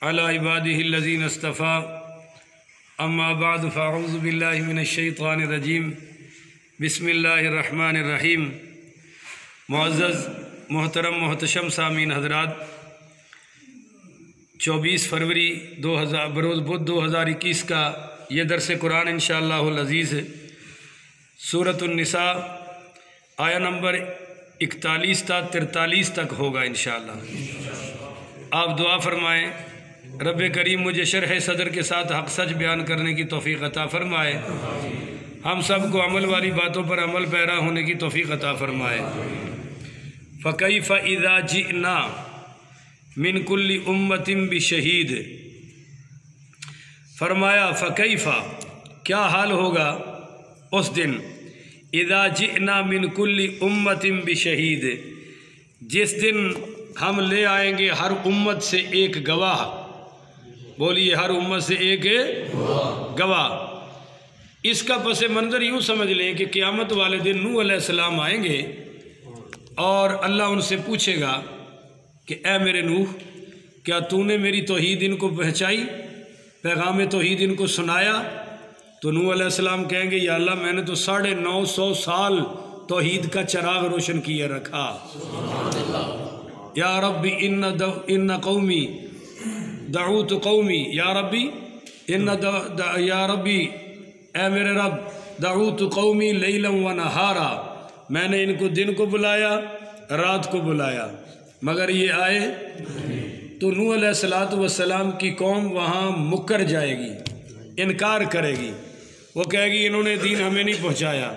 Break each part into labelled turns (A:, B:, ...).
A: علی عبادہ الذین اصطفیٰ اما بعد فاعوذ باللہ من الشیطان الرجیم بسم اللہ الرحمن الرحیم۔ معزز محترم محتشم سامعین حضرات، 24 فروری بروز بدھ 2021 کا یہ درس قرآن انشاءاللہ العزیز سورۃ النساء آیا نمبر 41 تا 43 تک ہوگا انشاءاللہ۔ آپ دعا فرمائیں رب کریم مجھے شرح صدر کے ساتھ حق سچ بیان کرنے کی توفیق عطا فرمائے، ہم سب کو عمل والی باتوں پر عمل پیرا ہونے کی توفیق عطا فرمائے۔ فَكَيْفَ إِذَا جِئْنَا مِن كُلِّ أُمَّةٍ بِشَهِيدٍ، فرمایا فَكَيْفَ کیا حال ہوگا اس دن، اِذَا جِئْنَا مِن كُلِّ أُمَّةٍ بِشَهِيدٍ، جس دن ہم لے آئیں گے ہر امت سے ایک گواہ۔ بولیے ہر امت سے ایک گواہ۔ اس کا پس منظر یوں سمجھ لیں کہ قیامت والے دن نوح علیہ السلام آئیں گے اور اللہ ان سے پوچھے گا کہ اے میرے نوح، کیا تو نے میری توحید ان کو پہنچائی، پیغام توحید ان کو سنایا؟ تو نوح علیہ السلام کہیں گے یا اللہ میں نے تو 950 سال توحید کا چراغ روشن کیے رکھا۔ یا ربی ان قومی دعوت قومی، یا ربی یا ربی اے میرے رب دعوت قومی لیلا و نہارا، میں نے ان کو دن کو بلایا رات کو بلایا مگر یہ آئے۔ تو نوح علیہ السلام کی قوم وہاں مکر جائے گی، انکار کرے گی، وہ کہے گی انہوں نے دین ہمیں نہیں پہنچایا۔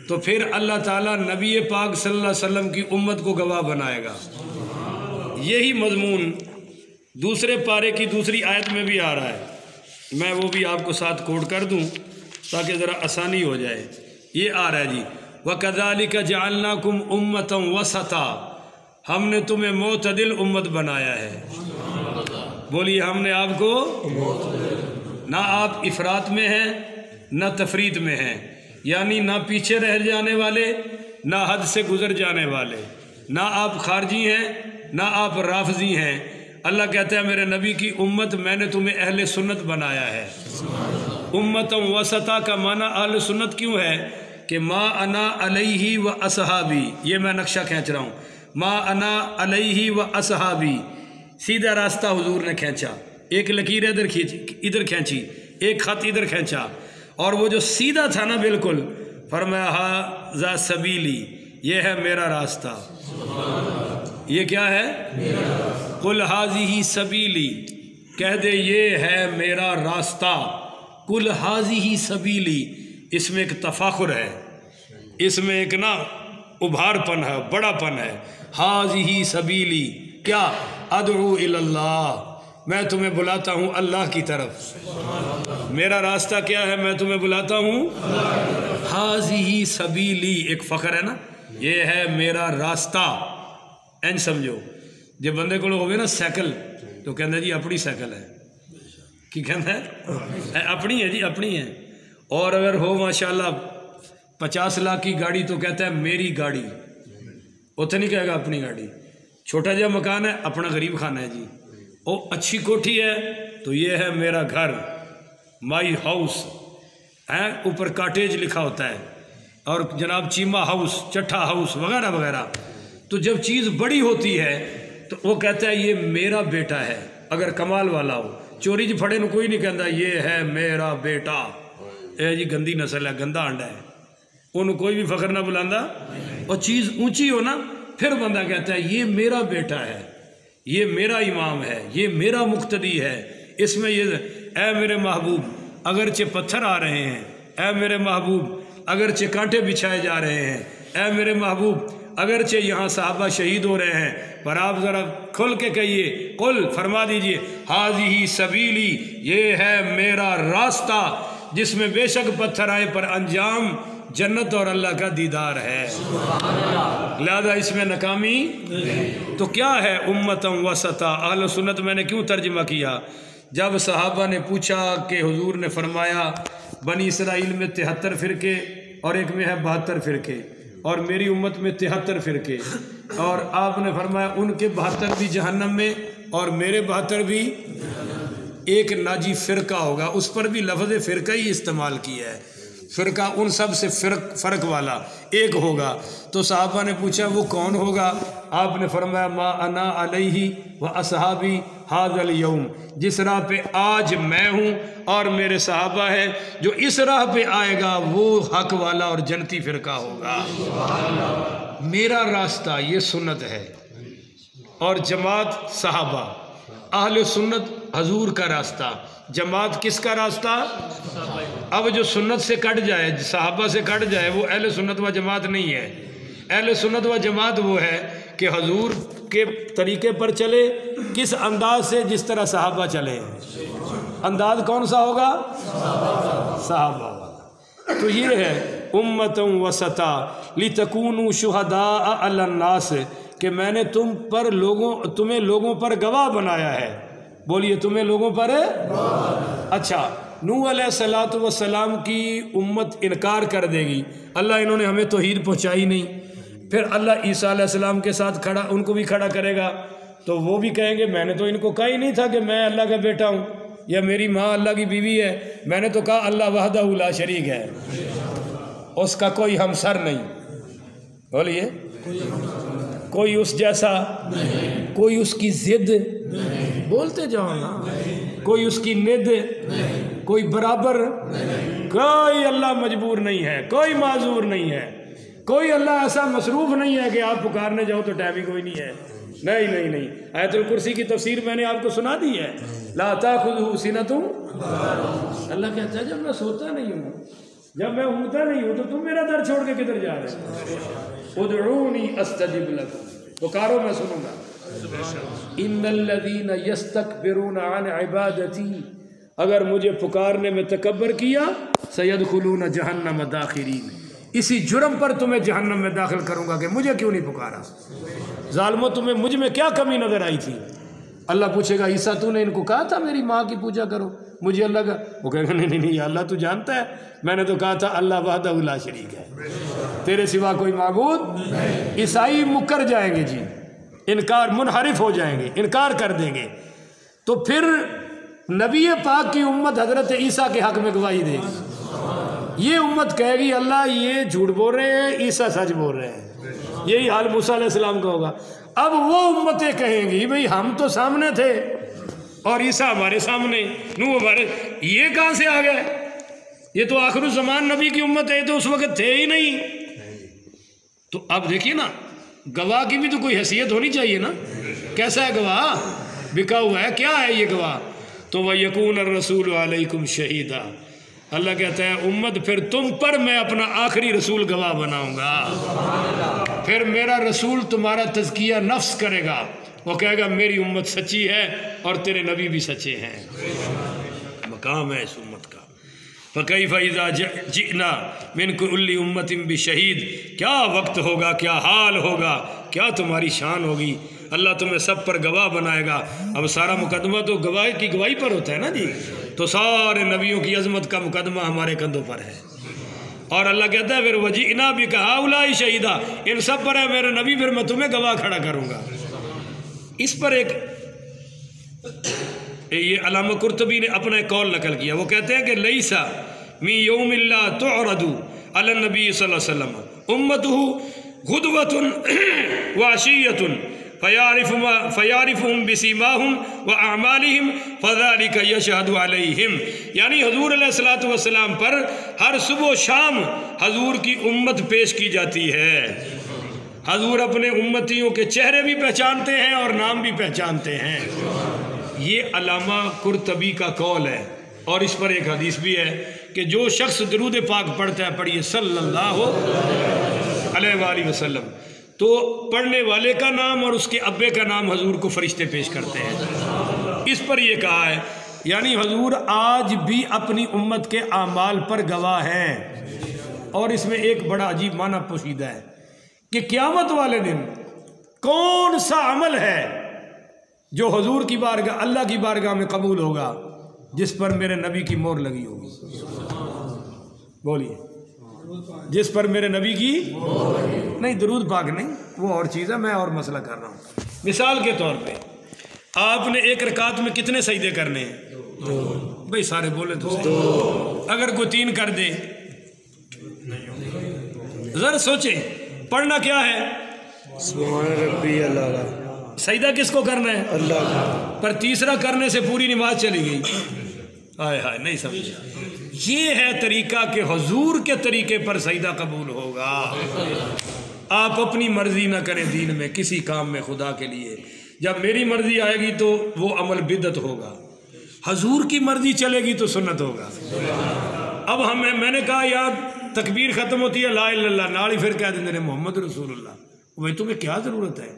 A: تو پھر اللہ تعالیٰ نبی پاک صلی اللہ علیہ وسلم کی امت کو گواہ بنائے گا۔ یہی مضمون دوسرے پارے کی دوسری آیت میں بھی آ رہا ہے، میں وہ بھی آپ کو ساتھ کوٹ کر دوں تاکہ ذرا آسانی ہو جائے۔ یہ آ رہا ہے جی وَكَذَلِكَ جَعَلْنَاكُمْ أُمَّةً وَسَطًا، ہم نے تمہیں معتدل امت بنایا ہے۔ بولیے ہم نے آپ کو، نہ آپ افراط میں ہیں نہ تفریط میں ہیں، یعنی نہ پیچھے رہ جانے والے نہ حد سے گزر جانے والے، نہ آپ خارجی ہیں نہ آپ رافضی ہیں۔ اللہ کہتا ہے میرے نبی کی امت میں نے تمہیں اہل سنت بنایا ہے۔ امتاً وسطا کا معنی اہل سنت کیوں ہے کہ ما انا علیہ و اصحابی، یہ میں نقشہ کھینچ رہا ہوں، ما انا علیہ و اصحابی، سیدھا راستہ حضور نے کھینچا، ایک لکیر ادھر کھینچی، ایک خط ادھر کھینچا، اور وہ جو سیدھا تھا نا بالکل، فرمایا ھذا سبیلی، یہ ہے میرا راستہ۔ یہ کیا ہے؟ قل ھذہ سبیلی، کہہ دے یہ ہے میرا راستہ۔ قل ھذہ سبیلی، اس میں ایک تفاخر ہے، اس میں ایک نا ابھار پن ہے، بڑا پن ہے۔ ھذہ سبیلی کیا؟ ادعو الی اللہ، میں تمہیں بلاتا ہوں اللہ کی طرف۔ میرا راستہ کیا ہے؟ میں تمہیں بلاتا ہوں ھذہ سبیلی، ایک فخر ہے نا، یہ ہے میرا راستہ۔ این سمجھو جب بندے کو ہوئے نا سائیکل تو کہنا جی اپنی سائیکل ہے، کی کہنا ہے اپنی ہے جی اپنی ہے، اور اگر ہو ماشاءاللہ 50 لاکھ کی گاڑی تو کہتا ہے میری گاڑی، اتنے نہیں کہے گا اپنی گاڑی۔ چھوٹا جا مکان ہے اپنا غریب خانہ ہے جی، او اچھی کوٹھی ہے تو یہ ہے میرا گھر، مائی ہاؤس ہے، اوپر کاٹیج لکھا ہوتا ہے، اور جناب چیما ہاؤس، چٹھا ہاؤس وغیرہ وغیرہ۔ تو جب چیز بڑی ہوتی ہے تو وہ کہتا ہے یہ میرا بیٹا ہے، اگر کمال والا ہو۔ چوری جی پھڑے نو کوئی نہیں کہتا یہ ہے میرا بیٹا، اے جی گندی نسل ہے، گندا انڈا ہے، انہوں کوئی بھی فخر نہ بلاندا۔ اور چیز اونچی ہو نا پھر بندہ کہتا ہے یہ میرا بیٹا ہے، یہ میرا امام ہے، یہ میرا مقتدی ہے۔ اس میں یہ اے میرے محبوب اگرچہ پتھر آ رہے ہیں، اے میرے محبوب اگرچہ کانٹے بچھائے جا رہے ہیں، اے میرے محبوب اگرچہ یہاں صحابہ شہید ہو رہے ہیں، پر آپ ذرا کھل کے کہیے، قل فرما دیجئے ھذہ سبیلی، یہ ہے میرا راستہ جس میں بے شک پتھر آئے پر انجام جنت اور اللہ کا دیدار ہے، لہذا اس میں ناکامی۔ تو کیا ہے امتاً وسطا؟ اہل سنت میں نے کیوں ترجمہ کیا؟ جب صحابہ نے پوچھا کہ حضور نے فرمایا بنی اسرائیل میں 73 فرقے اور ایک میں ہے 72 فرقے، اور میری امت میں 73 فرقے، اور آپ نے فرمایا ان کے 72 بھی جہنم میں اور میرے 72 بھی ایک ناجی فرقہ ہوگا، اس پر بھی لفظ فرقہ ہی استعمال کیا ہے، فرقہ ان سب سے فرق والا ایک ہوگا۔ تو صحابہ نے پوچھا وہ کون ہوگا؟ آپ نے فرمایا ما انا علیہ و اصحابی ھذا الیوم، جس راہ پہ آج میں ہوں اور میرے صحابہ ہیں، جو اس راہ پہ آئے گا وہ حق والا اور جنتی فرقہ ہوگا۔ میرا راستہ یہ سنت ہے، اور جماعت صحابہ، اہل سنت حضور کا راستہ، جماعت کس کا راستہ؟ اب جو سنت سے کٹ جائے، صحابہ سے کٹ جائے، وہ اہل سنت و جماعت نہیں ہے۔ اہل سنت و جماعت وہ ہے کہ حضور کے طریقے پر چلے، کس انداز سے؟ جس طرح صحابہ چلے۔ انداز کون سا ہوگا؟ صحابہ والا۔ تو یہ ہے امۃ وسطا لتکونوا شہداء علی الناس، کہ میں نے تمہیں لوگوں پر گواہ بنایا ہے۔ بولیے تمہیں لوگوں پر ہے؟ اچھا، نوح علیہ الصلوۃ والسلام کی امت انکار کر دے گی، اللہ انہوں نے ہمیں توحید پہنچائی نہیں، پھر اللہ عیسیٰ علیہ السلام کے ساتھ ان کو بھی کھڑا کرے گا، تو وہ بھی کہیں گے میں نے تو ان کو کہا ہی نہیں تھا کہ میں اللہ کا بیٹا ہوں یا میری ماں اللہ کی بیوی ہے، میں نے تو کہا اللہ وحدہ لا شریک ہے، اس کا کوئی ہمسر نہیں۔ بولیے کوئی اس جیسا، کوئی اس کی ضد، بولتے جاؤ نا، کوئی اس کی ند، کوئی برابر، کوئی اللہ مجبور نہیں ہے، کوئی معذور نہیں ہے، کوئی اللہ ایسا مصروف نہیں ہے کہ آپ پکارنے جاؤ تو ٹائم ہی کوئی نہیں ہے۔ نہیں نہیں نہیں، آیت الکرسی کی تفسیر میں نے آپ کو سنا دی ہے، لا تاخذہ سنۃ، اللہ کہتا ہے جب میں سوتا نہیں ہوں، جب میں اونگتا نہیں ہوں، تو تم میرا در چھوڑ کے کدھر جا رہے ہو؟ ادعونی استجب لکم، پکارو میں سنوں گا۔ ان الذین یستکبرون عن عبادتی، اگر مجھے پکارنے میں تکبر کیا، سیدخلون جہنم داخرین، اسی جرم پر تمہیں جہنم میں داخل کروں گا کہ مجھے کیوں نہیں پکارا۔ ظالموں تمہیں مجھ میں کیا کمی نظر آئی تھی؟ اللہ پوچھے گا عیسیٰ تو نے ان کو کہا تھا میری ماں کی پوجا کرو، مجھے اللہ کا، وہ کہے گا نہیں نہیں اللہ تو جانتا ہے، میں نے تو کہا تھا اللہ وحدہ لا شریک ہے، تیرے سوا کوئی معبود۔ عیسائی مکر جائیں گے جی، انکار، منحرف ہو جائیں گے، انکار کر دیں گے، تو پھر نبی پاک کی امت حضرت عیسیٰ کے حق میں گواہی دے گی، یہ امت کہے گی اللہ یہ جھوٹ بول رہے ہیں، عیسیٰ سچ بول رہے ہیں۔ یہی حال موسیٰ علیہ السلام کا ہوگا۔ اب وہ امتیں کہیں گی بھئی ہم تو سامنے تھے اور عیسیٰ ہمارے سامنے، نوح ہمارے، یہ کہاں سے آ گئے؟ یہ تو آخر الزمان نبی کی امت ہے، تو اس وقت تھے ہی نہیں۔ تو اب دیکھیے نا، گواہ کی بھی تو کوئی حیثیت ہونی چاہیے نا، کیسا ہے گواہ؟ بکا ہوا ہے، کیا ہے یہ گواہ؟ تو وَيَكُونَ الرَّسُولُ عَلَيْكُمْ شَهِيدًا، اللہ کہتا ہے امت پھر تم پر میں اپنا آخری رسول گواہ بناؤں گا، پھر میرا رسول تمہارا تزکیہ نفس کرے گا، وہ کہے گا میری امت سچی ہے اور تیرے نبی بھی سچے ہیں۔ مقام ہے اس امت کا۔ فَكَيْفَ إِذَا جِئْنَا مِنْ كُلِّ أُمَّةٍ بِشَهِيدٍ، کیا وقت ہوگا، کیا حال ہوگا، کیا تمہاری شان ہوگی، اللہ تمہیں سب پر گواہ بنائے گا۔ اب سارا مقدمہ تو گواہ کی گواہی پر ہوتا ہے نا جی، تو سارے نبیوں کی عظمت کا مقدمہ ہمارے کندھوں پر ہے، اور اللہ کہتا ہے پھر وَجِئْنَا بِكَ هَؤُلَاءِ شَهِيدًا، ان سب پر ہے میرے نبی، پھر میں تمہیں گواہ کھڑا کروں گا۔ اس پر ایک یہ علامہ قرطبی نے اپنا ایک قول نقل کیا، وہ کہتے ہیں کہ لیس من یوم اللہ تعرض علی النبی صلی اللہ علیہ وسلم امتہ غدوۃ وعشیۃ فیعرفہم بسیماہم واعمالہم فذلک یشہد علیہم، یعنی حضور علیہ الصلوۃ والسلام پر ہر صبح و شام حضور کی امت پیش کی جاتی ہے، حضور اپنے امتیوں کے چہرے بھی پہچانتے ہیں اور نام بھی پہچانتے ہیں۔ یہ علامہ قرطبی کا قول ہے، اور اس پر ایک حدیث بھی ہے کہ جو شخص درود پاک پڑھتا ہے، پڑھیے صلی اللہ علیہ وآلہ وسلم، تو پڑھنے والے کا نام اور اس کے ابے کا نام حضور کو فرشتے پیش کرتے ہیں۔ اس پر یہ کہا ہے یعنی حضور آج بھی اپنی امت کے اعمال پر گواہ ہیں، اور اس میں ایک بڑا عجیب معنی پوشیدہ ہے کہ قیامت والے دن کون سا عمل ہے جو حضور کی بارگاہ، اللہ کی بارگاہ میں قبول ہوگا، جس پر میرے نبی کی مہر لگی ہوگی؟ بولیے، جس پر میرے نبی کی نہیں، درود پاک نہیں، وہ اور چیز ہے، میں اور مسئلہ کر رہا ہوں۔ مثال کے طور پہ آپ نے ایک رکعت میں کتنے سجدے کرنے ہیں؟ بھائی سارے بولے تو اگر کوئی 3 کر دے، ذرا سوچیں پڑھنا کیا ہے؟
B: سبحان ربی اللہ،
A: سجدہ کس کو کرنا ہے؟
B: اللہ،
A: پر تیسرا کرنے سے پوری نماز چلی گئی۔ ہائے ہائے نہیں سمجھا۔ یہ ہے طریقہ کہ حضور کے طریقے پر سجدہ قبول ہوگا۔ آپ اپنی مرضی نہ کریں دین میں کسی کام میں خدا کے لیے، جب میری مرضی آئے گی تو وہ عمل بدعت ہوگا، حضور کی مرضی چلے گی تو سنت ہوگا۔ اب میں نے کہا یار تکبیر ختم ہوتی ہے لا الہ الا اللہ، نال ہی پھر کہہ دیں محمد رسول اللہ۔ بھائی تمہیں کیا ضرورت ہے؟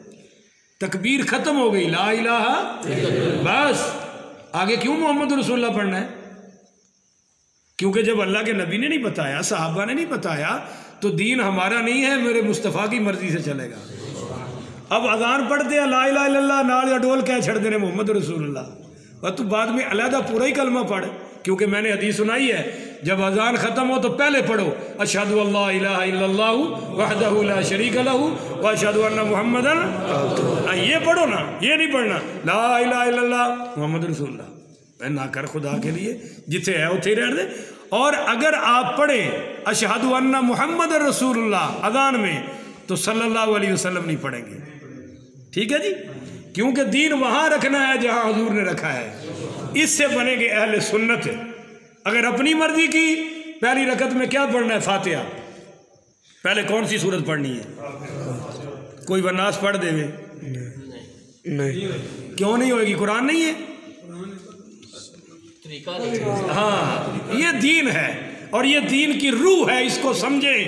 A: تکبیر ختم ہو گئی، لا الہ بس، آگے کیوں محمد رسول اللہ پڑھنا ہے؟ کیونکہ جب اللہ کے نبی نے نہیں بتایا، صحابہ نے نہیں بتایا، تو دین ہمارا نہیں ہے، میرے مصطفیٰ کی مرضی سے چلے گا۔ اب اذان پڑھتے ہیں لا الہ الا اللہ، نال یا ڈول کہہ چھڑ دینے محمد رسول اللہ، اور تو بعد میں علیحدہ پورا ہی کلمہ پڑھ، کیونکہ میں نے حدیث سنائی ہے جب اذان ختم ہو تو پہلے پڑھو اشہد ان لا الہ الا اللہ وحدہ لا شریک لہ واشہد ان محمدا، یہ پڑھو نا، یہ نہیں پڑھنا لا الہ الا اللہ محمد رسول اللہ۔ میں نہ کر خدا کے لیے، جتھے ہے اتھے رہ دے۔ اور اگر آپ پڑھیں اشہد ان محمد رسول اللہ اذان میں تو صلی اللہ علیہ وسلم نہیں پڑھیں گے، ٹھیک ہے جی؟ کیونکہ دین وہاں رکھنا ہے جہاں حضور نے رکھا ہے، اس سے بنے گے اہل سنت۔ اگر اپنی مرضی کی پہلی رکعت میں کیا پڑھنا ہے؟ فاتحہ۔ پہلے کون سی سورت پڑھنی ہے؟ کوئی والناس پڑھ دے
B: نہیں،
A: کیوں نہیں ہوئے گی؟ قرآن نہیں ہے؟ ہاں یہ دین ہے، اور یہ دین کی روح ہے، اس کو سمجھیں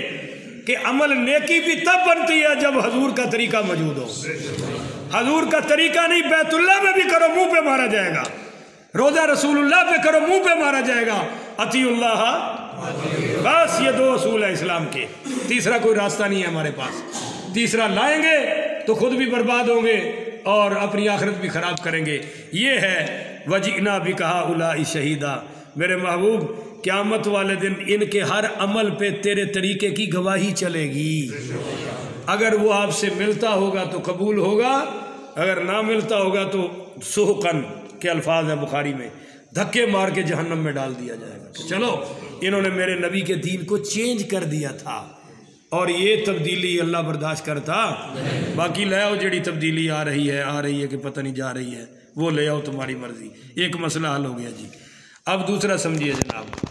A: کہ عمل نیکی بھی تب بنتی ہے جب حضور کا طریقہ موجود ہو۔ حضور کا طریقہ نہیں، بیت اللہ میں بھی کرو منہ پہ مارا جائے گا، روزہ رسول اللہ پہ کرو منہ پہ مارا جائے گا۔ اطیع اللہ، بس یہ 2 اصول ہیں اسلام کے، تیسرا کوئی راستہ نہیں ہے ہمارے پاس۔ تیسرا لائیں گے تو خود بھی برباد ہوں گے اور اپنی آخرت بھی خراب کریں گے۔ یہ ہے وجئنا بک ہؤلاء شہیدا، میرے محبوب قیامت والے دن ان کے ہر عمل پہ تیرے طریقے کی گواہی چلے گی۔ اگر وہ آپ سے ملتا ہوگا تو قبول ہوگا، اگر نہ ملتا ہوگا تو سحقن کے الفاظ ہیں بخاری میں، دھکے مار کے جہنم میں ڈال دیا جائے گا کہ چلو انہوں نے میرے نبی کے دین کو چینج کر دیا تھا، اور یہ تبدیلی اللہ برداشت کرتا؟ باقی لے آؤ جڑی تبدیلی آ رہی ہے کہ پتہ نہیں جا رہی ہے، وہ لے آؤ، تمہاری مرضی۔ ایک مسئلہ حل ہو گیا جی۔ اب دوسرا سمجھیے جناب،